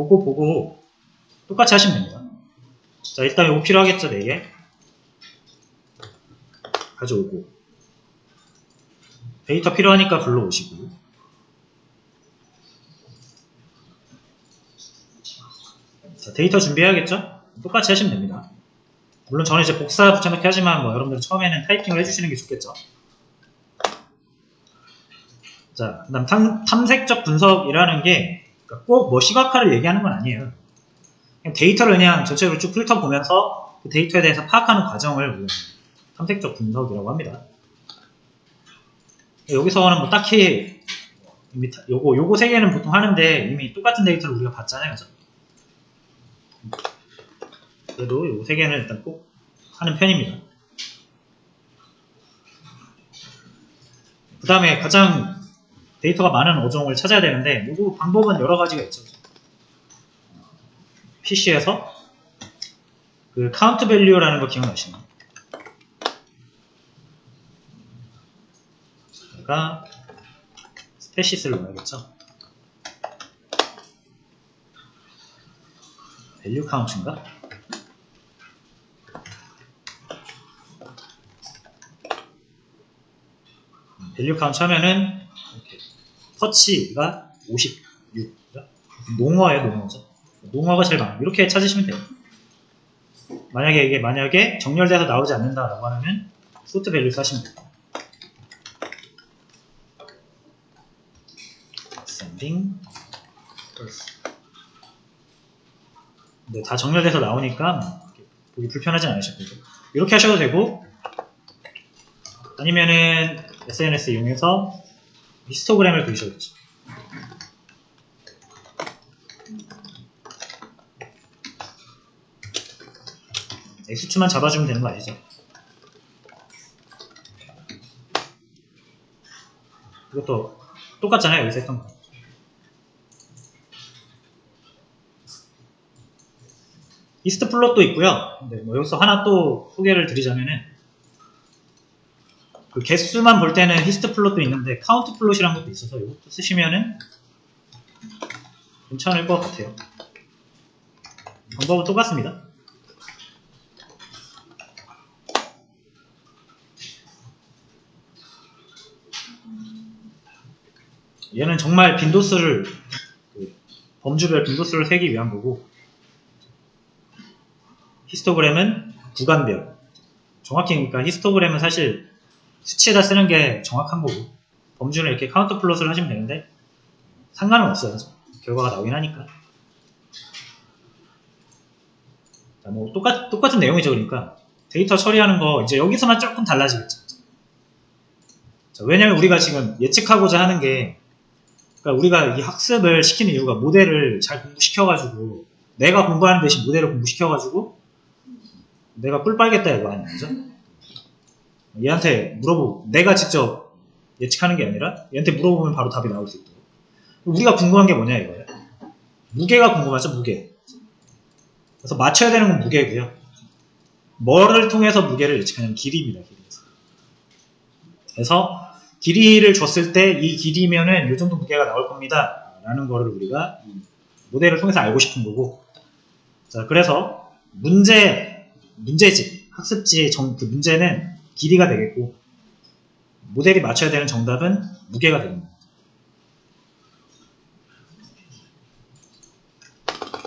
보고 똑같이 하시면 됩니다. 자, 일단 이거 필요하겠죠, 4개. 가져오고. 데이터 필요하니까 불러오시고. 자, 데이터 준비해야겠죠? 똑같이 하시면 됩니다. 물론 저는 이제 복사 붙여넣기 하지만 뭐 여러분들 처음에는 타이핑을 해주시는 게 좋겠죠. 자, 그 다음 탐색적 분석이라는 게 꼭 뭐 시각화를 얘기하는 건 아니에요. 그냥 데이터를 그냥 전체적으로 쭉 훑어보면서 그 데이터에 대해서 파악하는 과정을 탐색적 분석이라고 합니다. 여기서는 뭐 딱히 이미 요거 3개는 보통 하는데 이미 똑같은 데이터를 우리가 봤잖아요. 그죠? 그래도 요거 3개는 일단 꼭 하는 편입니다. 그 다음에 가장 데이터가 많은 어종을 찾아야 되는데 요거 방법은 여러 가지가 있죠. PC에서 그 카운트 밸류라는 거 기억나시나요? 제가 스페시스를 넣어야겠죠. 밸류 카운트인가? 밸류 카운트 하면은 이렇게 터치가 56. 농어예요, 농어죠. 농어가 제일 많아요. 이렇게 찾으시면 돼요. 만약에 정렬돼서 나오지 않는다라고 하면 소트 밸류 하시면 돼요. sending 네, 다 정렬돼서 나오니까 보기 불편하진 않으실 거고 이렇게 하셔도 되고 아니면은 SNS 이용해서 히스토그램을 그리셔도 되죠. X축만 잡아주면 되는 거 아시죠? 이것도 똑같잖아요. 여기서 했던 거. 히스트 플롯도 있고요. 네, 뭐 여기서 하나 또 소개를 드리자면은 그 개수만 볼 때는 히스트 플롯도 있는데 카운트 플롯이라는 것도 있어서 이것도 쓰시면은 괜찮을 것 같아요. 방법은 똑같습니다. 얘는 정말 빈도수를 범주별 빈도수를 세기 위한 거고 히스토그램은 구간별. 정확히 그러니까 히스토그램은 사실 수치에다 쓰는 게 정확한 거고 범주는 이렇게 카운트 플롯을 하시면 되는데 상관은 없어요. 결과가 나오긴 하니까. 자, 뭐 똑같은 내용이죠. 그러니까 데이터 처리하는 거 이제 여기서만 조금 달라지겠죠. 자, 왜냐면 우리가 지금 예측하고자 하는 게 그러니까 우리가 이 학습을 시키는 이유가 모델을 잘 공부시켜가지고 내가 공부하는 대신 모델을 공부시켜가지고 내가 꿀 빨겠다 이거 아니야, 그죠? 얘한테 물어보고 내가 직접 예측하는 게 아니라 얘한테 물어보면 바로 답이 나올 수 있도록 우리가 궁금한 게 뭐냐 이거예요. 무게가 궁금하죠, 무게. 그래서 맞춰야 되는 건 무게고요. 뭐를 통해서 무게를 예측하냐면 길이입니다, 길이에서. 그래서 길이를 줬을 때 이 길이면은 이 정도 무게가 나올 겁니다 라는 거를 우리가 이 모델을 통해서 알고 싶은 거고 자 그래서 문제집 학습지의 그 문제는 길이가 되겠고 모델이 맞춰야 되는 정답은 무게가 됩니다.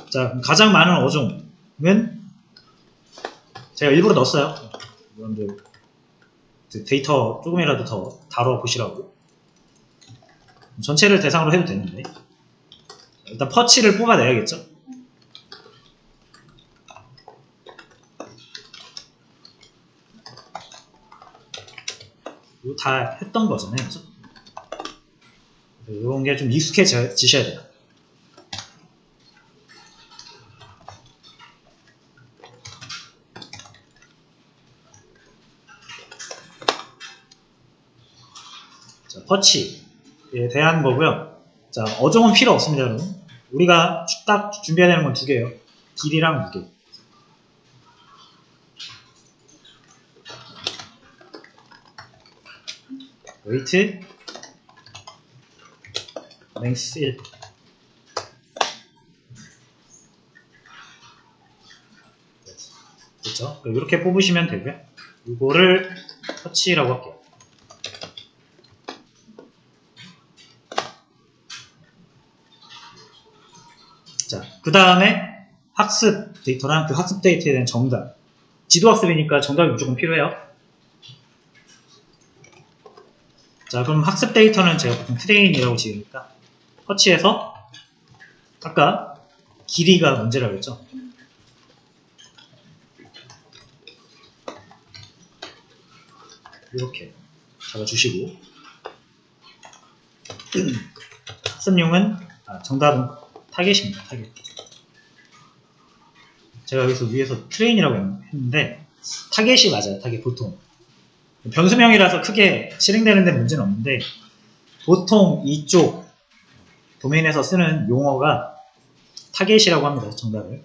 자 가장 많은 어종은 제가 일부러 넣었어요. 여러분들 데이터 조금이라도 더 다뤄보시라고. 전체를 대상으로 해도 되는데 일단 퍼치를 뽑아내야겠죠. 이거 다 했던 거잖아요. 그죠? 이런 게 좀 익숙해지셔야 돼요. 자, 퍼치에 대한 거고요. 자, 어종은 필요 없습니다, 여러분. 우리가 딱 준비해야 되는 건 2개예요. 길이랑 무게. 웨이트, 랭스 1. 됐죠? 이렇게 뽑으시면 되고요. 이거를 터치라고 할게요. 자, 그 다음에 학습 데이터랑 그 학습 데이터에 대한 정답. 지도학습이니까 정답이 무조건 필요해요. 자, 그럼 학습 데이터는 제가 보통 트레인이라고 지으니까 터치해서 아까 길이가 문제라고 했죠. 이렇게 잡아주시고 학습용은 정답은 타겟입니다. 타겟. 제가 여기서 위에서 트레인이라고 했는데 타겟이 맞아요. 타겟 보통. 변수명이라서 크게 실행되는 데 문제는 없는데 보통 이쪽 도메인에서 쓰는 용어가 타겟이라고 합니다. 정답을.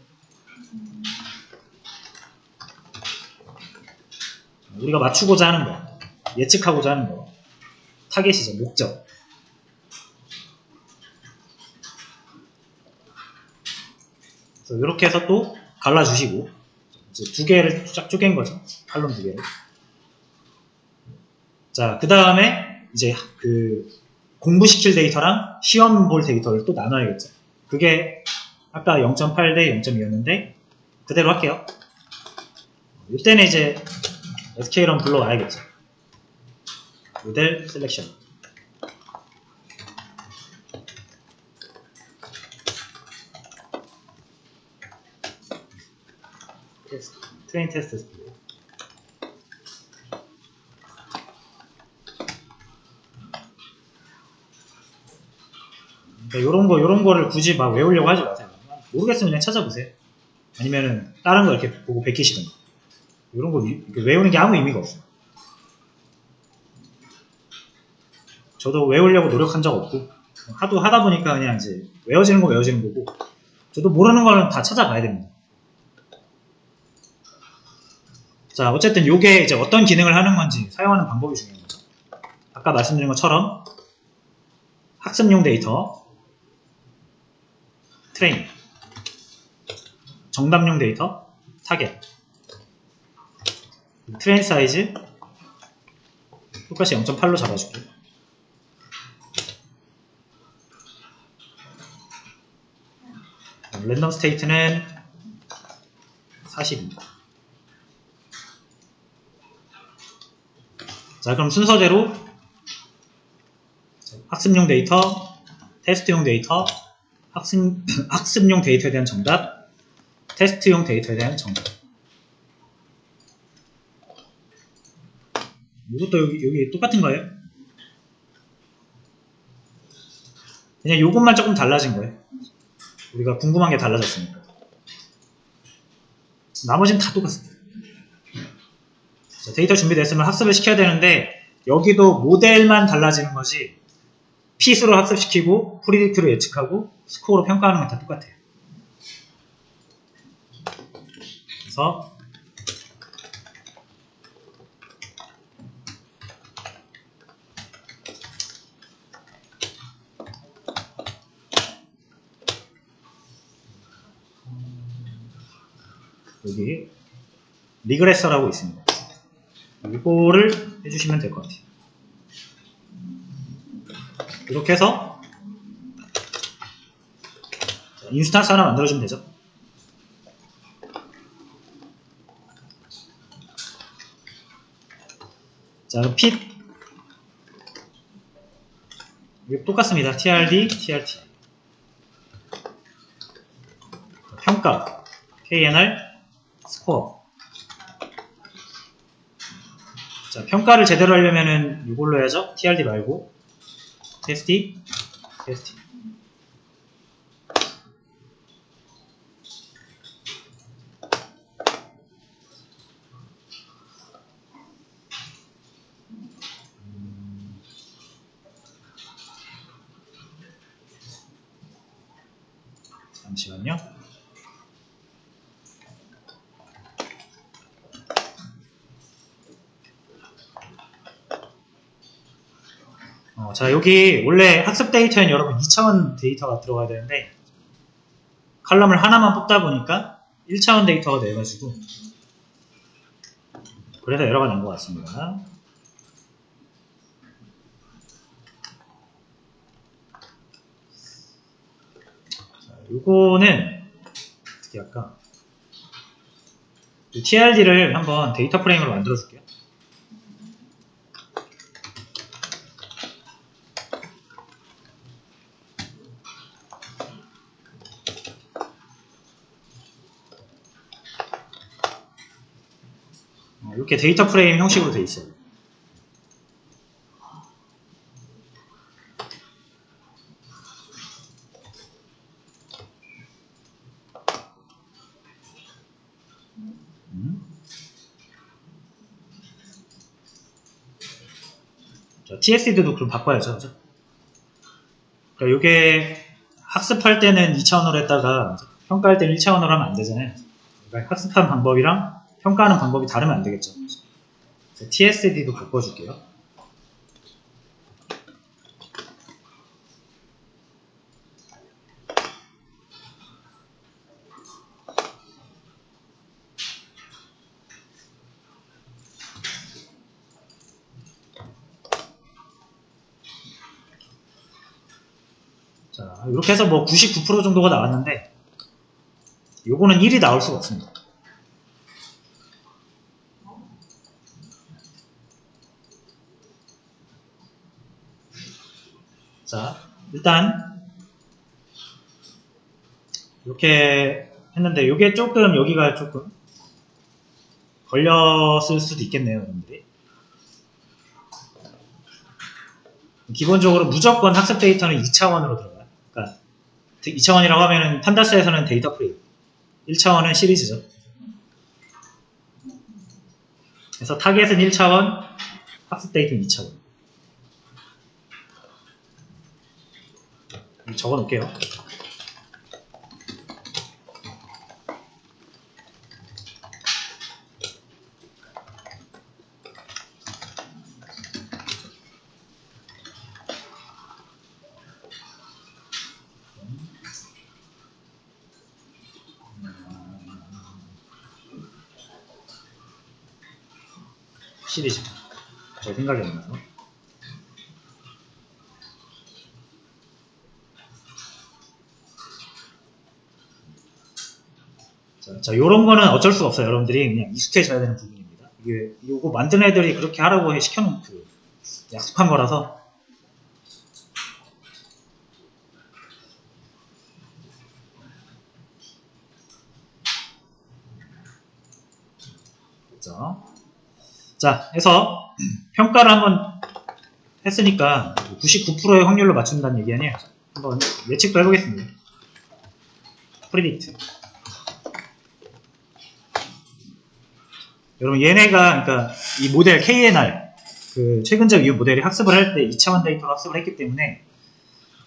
우리가 맞추고자 하는 거, 예측하고자 하는 거. 타겟이죠. 목적. 그래서 이렇게 해서 또 갈라주시고 이제 두 개를 쫙 쪼갠 거죠. 칼럼 두 개를. 자, 그 다음에 이제 그 공부시킬 데이터랑 시험 볼 데이터를 또 나눠야겠죠. 그게 아까 0.8 대 0.2였는데 그대로 할게요. 이때는 이제 SK런 불러와야겠죠. 모델 셀렉션. 트레인 테스트. 그러니까 요런 거를 굳이 막 외우려고 하지 마세요. 모르겠으면 그냥 찾아보세요. 아니면은 다른 거 이렇게 보고 베끼시든가. 요런 거 외우는 게 아무 의미가 없어요. 저도 외우려고 노력한 적 없고 하도 하다 보니까 그냥 이제 외워지는 거 외워지는 거고 저도 모르는 거는 다 찾아봐야 됩니다. 자, 어쨌든 요게 이제 어떤 기능을 하는 건지 사용하는 방법이 중요한 거죠. 아까 말씀드린 것처럼 학습용 데이터 트레인, 정답용 데이터 타겟, 트레인 사이즈 똑같이 0.8로 잡아줄게요. 랜덤 스테이트는 42. 자, 그럼 순서대로 학습용 데이터, 테스트용 데이터, 학습용 데이터에 대한 정답, 테스트용 데이터에 대한 정답. 이것도 여기 똑같은 거예요. 그냥 요것만 조금 달라진 거예요. 우리가 궁금한 게 달라졌으니까. 나머지는 다 똑같습니다. 자, 데이터 준비됐으면 학습을 시켜야 되는데 여기도 모델만 달라지는 거지 핏으로 학습시키고 프리딕트로 예측하고 스코어로 평가하는 건 다 똑같아요. 그래서 여기 리그레서라고 있습니다. 이거를 해주시면 될 것 같아요. 이렇게 해서 인스턴스 하나 만들어주면 되죠. 자, 핏 이거 똑같습니다. TRD, TRT 평가 KNR, 스코어. 자, 평가를 제대로 하려면은 이걸로 해야죠. TRD 말고 테스티, 테스티. 잠시만요. 자, 여기 원래 학습 데이터엔 여러분 2차원 데이터가 들어가야 되는데 칼럼을 하나만 뽑다 보니까 1차원 데이터가 돼가지고 그래서 에러가 난 것 같습니다. 자, 요거는 어떻게 할까? TRD를 한번 데이터 프레임으로 만들어 줄게요. 이렇게 데이터 프레임 형식으로 되어 있어요. 자, TSD도 그럼 바꿔야죠. 그죠? 그러니까 이게 학습할 때는 2차원으로 했다가 평가할 때는 1차원으로 하면 안 되잖아요. 그러니까 학습하는 방법이랑 평가하는 방법이 다르면 안 되겠죠. TSD도 바꿔줄게요. 자, 이렇게 해서 뭐 99% 정도가 나왔는데 요거는 1이 나올 수가 없습니다. 자, 일단 이렇게 했는데 요게 조금 여기가 조금 걸렸을 수도 있겠네요, 여러분들이. 기본적으로 무조건 학습 데이터는 2차원으로 들어가요. 그러니까 2차원이라고 하면은 판다스에서는 데이터 프레임, 1차원은 시리즈죠. 그래서 타겟은 1차원, 학습 데이터는 2차원. 적어 놓을게요. 시리즈. 제 생각이 안 나서. 자, 요런 거는 어쩔 수가 없어요. 여러분들이 그냥 익숙해져야 되는 부분입니다. 이게, 요거 만든 애들이 그렇게 하라고 시켜놓은 약속한 거라서. 그렇죠? 자, 해서 평가를 한번 했으니까 99%의 확률로 맞춘다는 얘기 아니에요. 한번 예측도 해보겠습니다. 프리딕트. 여러분 얘네가 그러니까 이 모델 KNR 그 최근적 이 모델이 학습을 할 때 2차원 데이터로 학습을 했기 때문에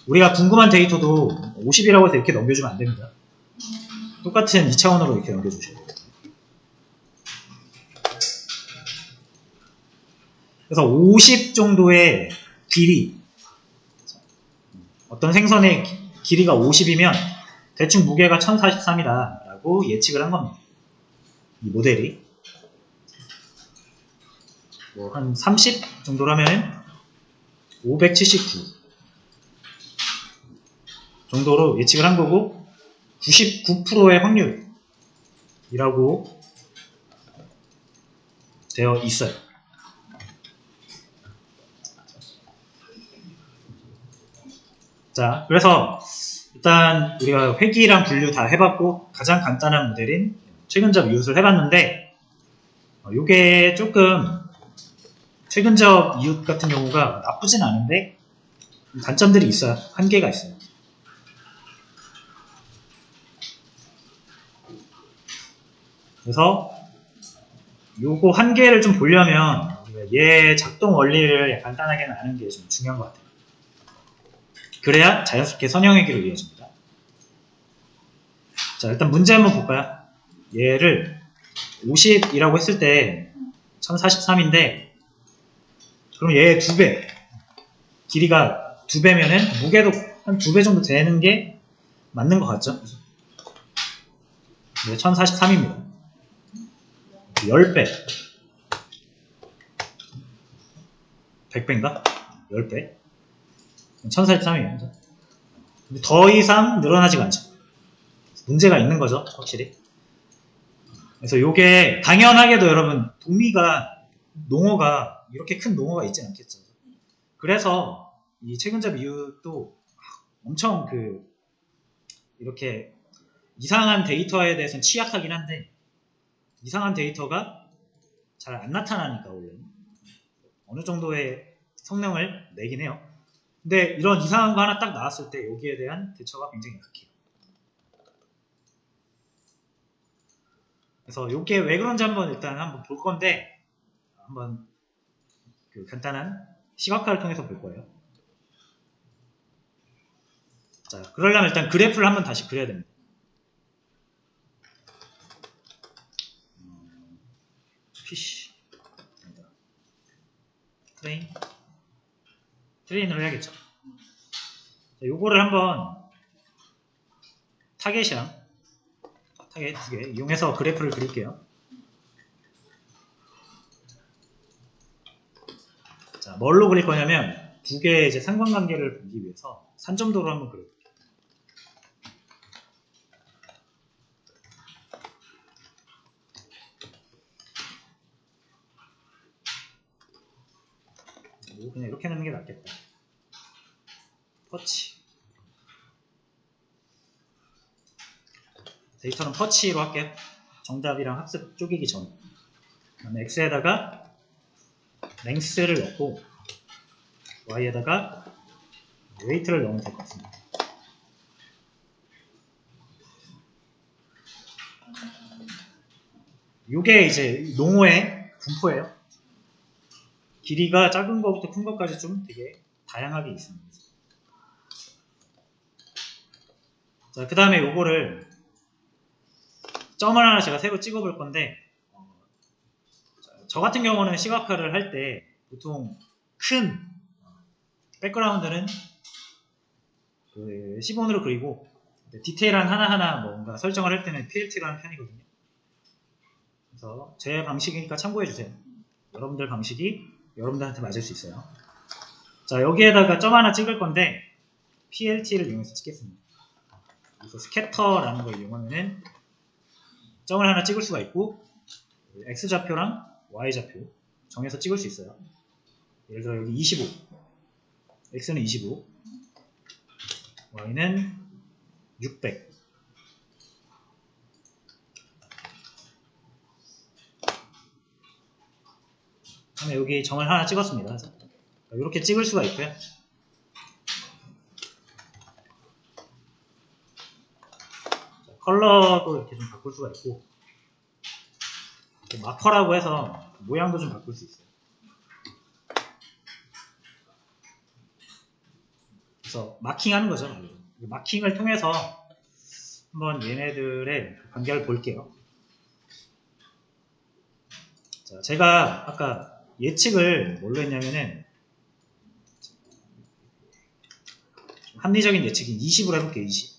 우리가 궁금한 데이터도 50이라고 해서 이렇게 넘겨주면 안 됩니다. 똑같은 2차원으로 이렇게 넘겨주셔야 돼요. 그래서 50 정도의 길이, 어떤 생선의 길이가 50이면 대충 무게가 1043이다 라고 예측을 한 겁니다. 이 모델이 뭐 한 30 정도라면 579 정도로 예측을 한 거고 99%의 확률이라고 되어 있어요. 자, 그래서 일단 우리가 회귀랑 분류 다 해봤고 가장 간단한 모델인 최근접 이웃을 해봤는데 요게 조금 최근접 이웃 같은 경우가 나쁘진 않은데 단점들이 있어요. 한계가 있어요. 그래서 요거 한계를 좀 보려면 얘 작동 원리를 간단하게는 아는 게 좀 중요한 것 같아요. 그래야 자연스럽게 선형회귀로 이어집니다. 자, 일단 문제 한번 볼까요? 얘를 50이라고 했을 때 1043인데 그럼 얘의 2배 길이가 2배면은 무게도 한 2배 정도 되는 게 맞는 것 같죠? 네, 1043입니다. 10배 100배인가? 10배? 1043이에요. 근데 더 이상 늘어나지가 않죠. 문제가 있는 거죠, 확실히. 그래서 요게 당연하게도 여러분 농어가 이렇게 큰 농어가 있진 않겠죠. 그래서 이 최근접 이유도 엄청 이렇게 이상한 데이터에 대해서는 취약하긴 한데 이상한 데이터가 잘 안 나타나니까 원래 어느 정도의 성능을 내긴 해요. 근데 이런 이상한 거 하나 딱 나왔을 때 여기에 대한 대처가 굉장히 약해요. 그래서 이게 왜 그런지 일단 볼 건데 한번 간단한 시각화를 통해서 볼 거예요. 자, 그러려면 일단 그래프를 한번 다시 그려야 됩니다. 피쉬 트레인을 해야겠죠. 자, 요거를 한번 타겟이랑 타겟 2개 이용해서 그래프를 그릴게요. 자, 뭘로 그릴 거냐면 두 개의 이제 상관관계를 보기 위해서 산점도로 한번 그려볼게요. 그냥 이렇게 넣는 게 낫겠다. 퍼치. 데이터는 퍼치로 할게요. 정답이랑 학습 쪼개기 전. 그다음에 x에다가 랭스를 넣고 y에다가 웨이트를 넣으면 될 것 같습니다. 이게 이제 농어의 분포예요. 길이가 작은 거부터 큰 것까지 좀 되게 다양하게 있습니다. 자, 그 다음에 요거를 점을 하나 제가 새로 찍어 볼 건데 저 같은 경우는 시각화를 할 때 보통 큰 백그라운드는 시본으로 그리고 디테일한 하나하나 뭔가 설정을 할 때는 PLT로 하는 편이거든요. 그래서 제 방식이니까 참고해주세요. 여러분들 방식이 여러분들한테 맞을 수 있어요. 자, 여기에다가 점 하나 찍을 건데 PLT를 이용해서 찍겠습니다. 그래서 스캐터라는 걸 이용하면은 점을 하나 찍을 수가 있고 X좌표랑 Y좌표 정해서 찍을 수 있어요. 예를 들어 여기 25 X는 25 Y는 600 그다음에 여기 점을 하나 찍었습니다. 이렇게 찍을 수가 있고요. 컬러도 이렇게 좀 바꿀 수가 있고 마커라고 해서 모양도 좀 바꿀 수 있어요. 그래서 마킹하는 거죠. 마킹을 통해서 한번 얘네들의 관계를 볼게요. 자, 제가 아까 예측을 뭘로 했냐면은 합리적인 예측인 20으로 해볼게요. 20.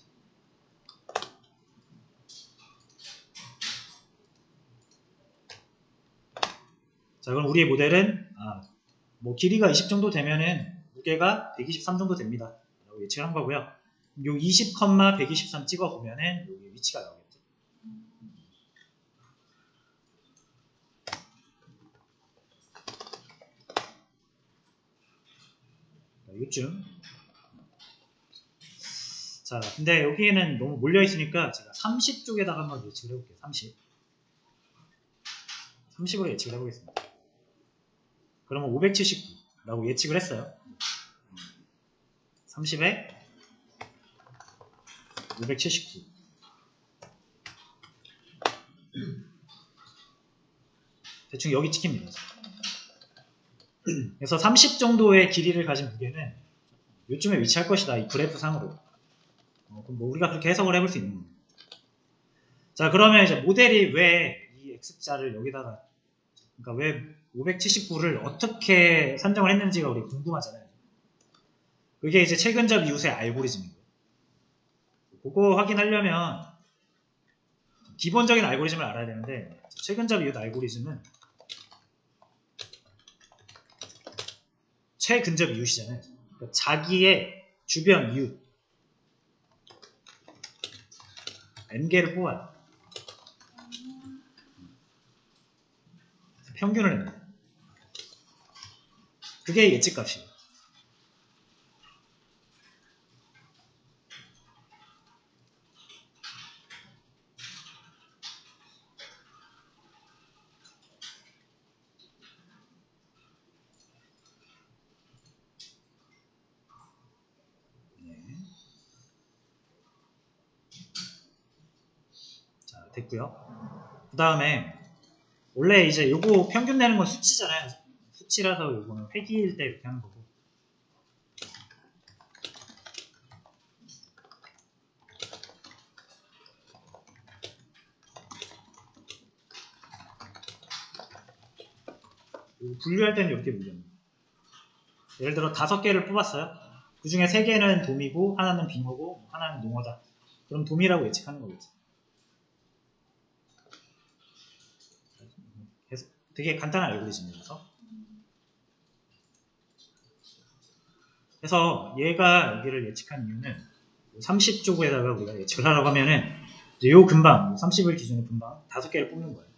자, 그럼 우리의 모델은 뭐 길이가 20 정도 되면은 무게가 123 정도 됩니다. 라고 예측을 한 거고요. 요 20, 123 찍어보면은 여기 위치가 나오겠죠. 자, 요쯤. 자, 근데 여기에는 너무 몰려있으니까 제가 30쪽에다가 한번 예측을 해볼게요. 30. 30으로 예측을 해보겠습니다. 그러면 579라고 예측을 했어요. 30에 579. 대충 여기 찍힙니다. 그래서 30 정도의 길이를 가진 무게는 요쯤에 위치할 것이다. 이 그래프 상으로. 그럼 뭐 우리가 그렇게 해석을 해볼 수 있는 겁니다. 자, 그러면 이제 모델이 왜 이 X자를 여기다가, 그러니까 왜 579를 어떻게 산정을 했는지가 우리 궁금하잖아요. 그게 이제 최근접 이웃의 알고리즘이고요. 그거 확인하려면 기본적인 알고리즘을 알아야 되는데, 최근접 이웃 알고리즘은 최근접 이웃이잖아요. 그러니까 자기의 주변 이웃 n개를 뽑아요. 평균을 냅니다. 그게 예측값이에요. 자, 됐고요. 그 다음에 원래 이제 요거 평균 내는 건 수치잖아요. 수치라서 요거는 회기일 때 이렇게 하는 거고. 분류할 때는 이렇게 분류합니다. 예를 들어 5개를 뽑았어요. 그 중에 3개는 돔이고 하나는 빙어고 하나는 농어다. 그럼 돔이라고 예측하는 거겠죠. 되게 간단한 알고리즘이라서. 그래서 얘가 여기를 예측한 이유는 30쪽에다가 우리가 예측을 하라고 하면은 이제 요 근방, 30을 기준으로 근방 5개를 뽑는 거예요.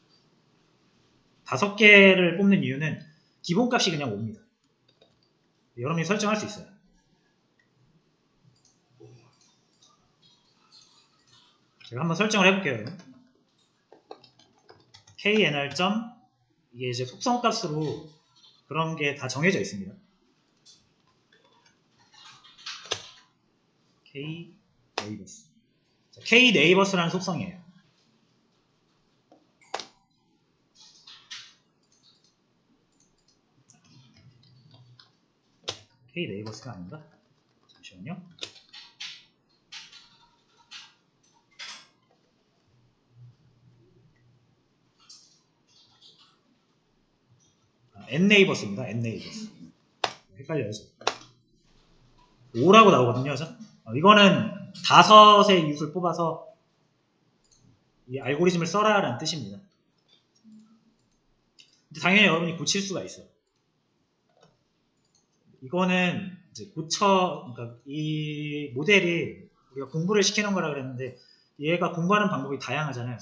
5개를 뽑는 이유는 기본값이 그냥 5입니다. 여러분이 설정할 수 있어요. 제가 한번 설정을 해볼게요. 여러분. knr. 이게 이제 속성값으로 그런 게 다 정해져 있습니다. k 네이버스. k 네이버스라는 속성이에요. k 네이버스가 아닌가? 잠시만요. n 네이버스입니다. n 네이버스. 헷갈려요. 5라고 나오거든요. 이거는 5의 이웃을 뽑아서 이 알고리즘을 써라라는 뜻입니다. 근데 당연히 여러분이 고칠 수가 있어요. 이거는 이제 그러니까 이 모델이 우리가 공부를 시키는 거라 그랬는데 얘가 공부하는 방법이 다양하잖아요.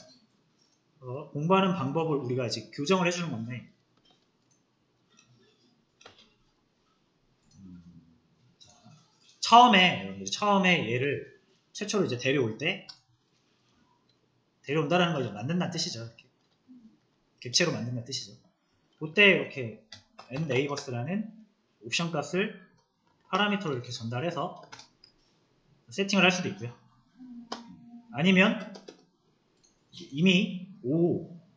공부하는 방법을 우리가 이제 교정을 해주는 건데 처음에 얘를 최초로 이제 데려온다라는 걸 만든다는 뜻이죠. 이렇게. 객체로 만든다는 뜻이죠. 그때 이렇게 nNeighbors라는 옵션 값을 파라미터로 이렇게 전달해서 세팅을 할 수도 있고요. 아니면 이미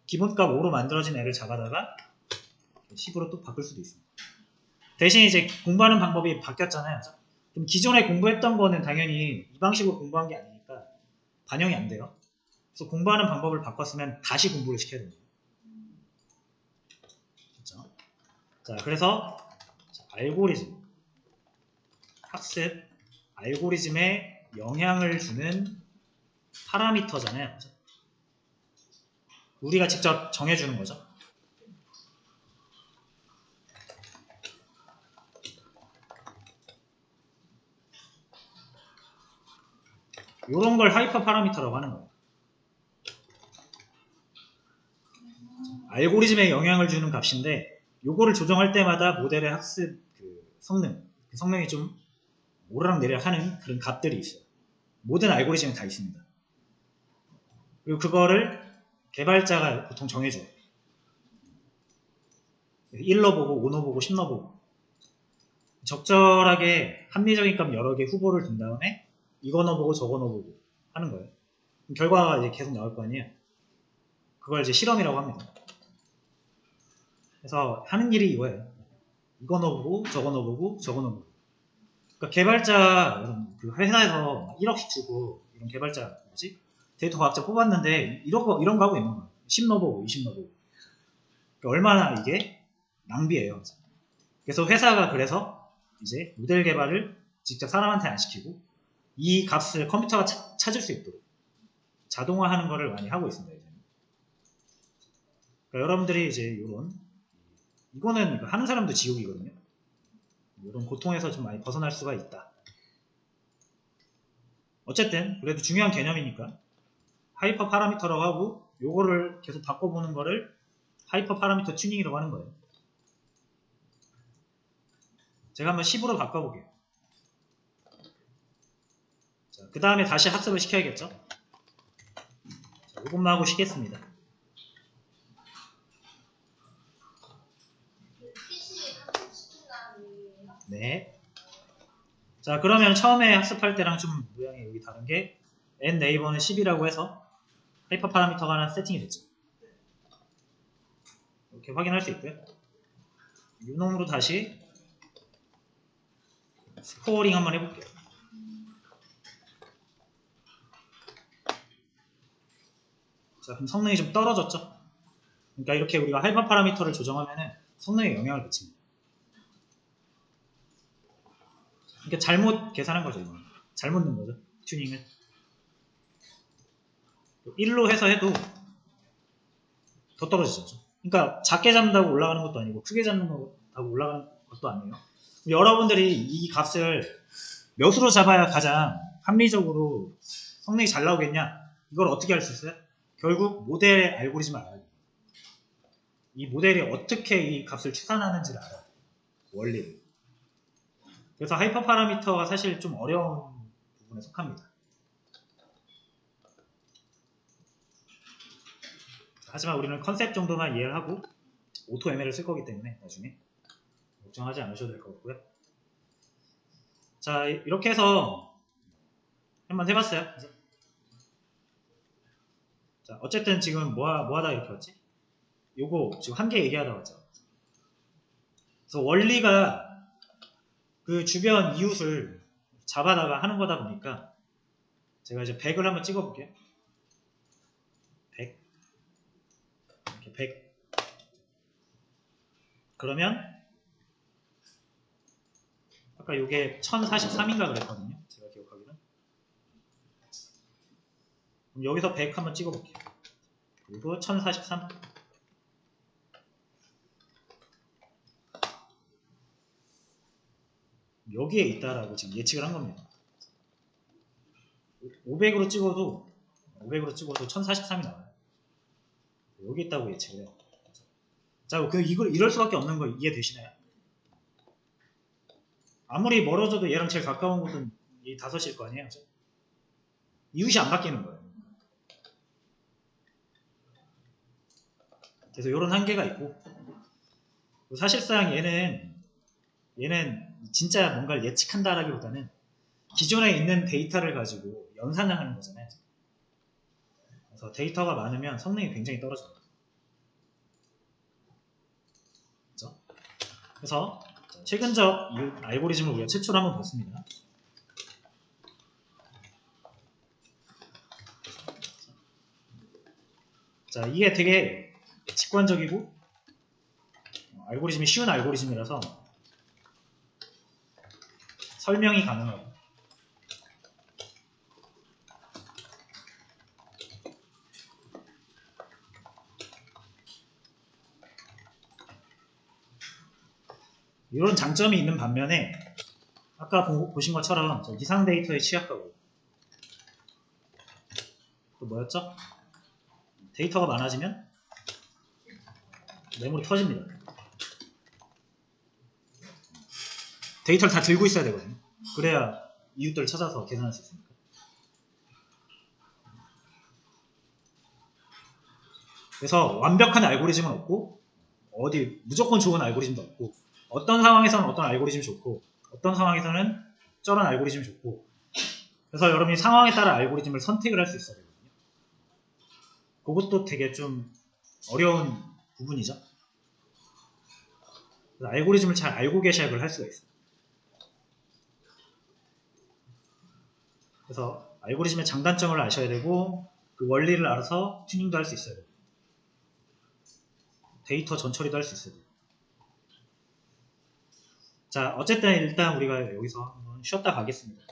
기본값 5로 만들어진 애를 잡아다가 10으로 또 바꿀 수도 있습니다. 대신 이제 공부하는 방법이 바뀌었잖아요. 그럼 기존에 공부했던 거는 당연히 이 방식으로 공부한 게 아니니까 반영이 안 돼요. 그래서 공부하는 방법을 바꿨으면 다시 공부를 시켜야 됩니다. 그렇죠? 자, 그래서 알고리즘, 학습, 알고리즘에 영향을 주는 파라미터잖아요. 그렇죠? 우리가 직접 정해주는 거죠. 이런 걸 하이퍼 파라미터라고 하는 거예요. 알고리즘에 영향을 주는 값인데 요거를 조정할 때마다 모델의 학습 성능이 좀 오르락내리락 하는 그런 값들이 있어요. 모든 알고리즘에 다 있습니다. 그리고 그거를 개발자가 보통 정해줘요. 1러 보고 5너 보고 10너 보고 적절하게 합리적인 값 여러 개 후보를 둔 다음에 이거 넣어보고 저거 넣어보고 하는 거예요. 결과가 이제 계속 나올 거 아니에요. 그걸 이제 실험이라고 합니다. 그래서 하는 일이 이거예요. 이거 넣어보고 저거 넣어보고 저거 넣어보고. 그러니까 개발자 그 회사에서 1억씩 주고 이런 개발자 데이터 과학자 뽑았는데 이런 거 하고 있는 거예요. 10 넣어보고 20 넣어보고. 그러니까 얼마나 이게 낭비예요. 그래서 회사가 그래서 이제 모델 개발을 직접 사람한테 안 시키고 이 값을 컴퓨터가 찾을 수 있도록 자동화하는 거를 많이 하고 있습니다. 그러니까 여러분들이 이제 이거는 하는 사람도 지옥이거든요. 이런 고통에서 좀 많이 벗어날 수가 있다. 어쨌든 그래도 중요한 개념이니까 하이퍼 파라미터라고 하고 요거를 계속 바꿔보는 거를 하이퍼 파라미터 튜닝이라고 하는 거예요. 제가 한번 10으로 바꿔볼게요. 그 다음에 다시 학습을 시켜야겠죠? 자, 이것만 하고 쉬겠습니다. 네. 자, 그러면 처음에 학습할 때랑 좀 모양이 여기 다른 게 n 네이버는 10이라고 해서 하이퍼 파라미터가 하나 세팅이 됐죠. 이렇게 확인할 수 있고요. 유놈으로 다시 스코어링 한번 해볼게요. 자, 그럼 성능이 좀 떨어졌죠? 그러니까 이렇게 우리가 하이퍼 파라미터를 조정하면은 성능에 영향을 미칩니다. 그러니까 잘못 계산한 거죠, 이건. 잘못 넣은 거죠, 튜닝을. 1로 해서 해도 더 떨어지죠. 그러니까 작게 잡는다고 올라가는 것도 아니고 크게 잡는다고 올라가는 것도 아니에요. 여러분들이 이 값을 몇으로 잡아야 가장 합리적으로 성능이 잘 나오겠냐? 이걸 어떻게 할 수 있어요? 결국 모델 알고리즘을 알아야 돼요. 이 모델이 어떻게 이 값을 추산하는지를 알아야 돼요. 원리를. 그래서 하이퍼 파라미터가 사실 좀 어려운 부분에 속합니다. 하지만 우리는 컨셉 정도만 이해를 하고 오토 ML을 쓸 거기 때문에 나중에 걱정하지 않으셔도 될 것 같고요. 자, 이렇게 해서 한번 해봤어요. 자, 어쨌든 지금 뭐 하다 이렇게 왔지? 요거 지금 한 개 얘기하다 왔죠. 그래서 원리가 그 주변 이웃을 잡아다가 하는 거다 보니까 제가 이제 100을 한번 찍어볼게요. 100 이렇게 100 그러면 아까 요게 1043인가 그랬거든요. 제가 기억하기로는. 그럼 여기서 100 한번 찍어볼게요. 그리고 1043 여기에 있다라고 지금 예측을 한 겁니다. 500으로 찍어도 1043이 나와요. 여기 있다고 예측을 해요. 자, 이럴 수밖에 없는 거 이해되시나요? 아무리 멀어져도 얘랑 제일 가까운 곳은 이 5일 거 아니에요? 그렇죠? 이웃이 안 바뀌는 거예요. 그래서 이런 한계가 있고 사실상 얘는 진짜 뭔가를 예측한다라기보다는 기존에 있는 데이터를 가지고 연산을 하는 거잖아요. 그래서 데이터가 많으면 성능이 굉장히 떨어져요. 그렇죠? 그래서 최근적 이 알고리즘을 우리가 최초로 한번 봤습니다. 자, 이게 되게 직관적이고 알고리즘이 쉬운 알고리즘이라서 설명이 가능하고 이런 장점이 있는 반면에 아까 보신 것처럼 이상 데이터에 취약하고 또 뭐였죠? 데이터가 많아지면 메모리 터집니다. 데이터를 다 들고 있어야 되거든요. 그래야 이웃들을 찾아서 계산할 수 있으니까. 그래서 완벽한 알고리즘은 없고 어디 무조건 좋은 알고리즘도 없고 어떤 상황에서는 어떤 알고리즘이 좋고 어떤 상황에서는 저런 알고리즘이 좋고 그래서 여러분이 상황에 따라 알고리즘을 선택을 할 수 있어야 되거든요. 그것도 되게 좀 어려운 부분이죠. 그래서 알고리즘을 잘 알고 계셔야 그걸 할 수가 있어요. 그래서 알고리즘의 장단점을 아셔야 되고 그 원리를 알아서 튜닝도 할 수 있어야 돼요. 데이터 전처리도 할 수 있어야 돼요. 자, 어쨌든 일단 우리가 여기서 한번 쉬었다 가겠습니다.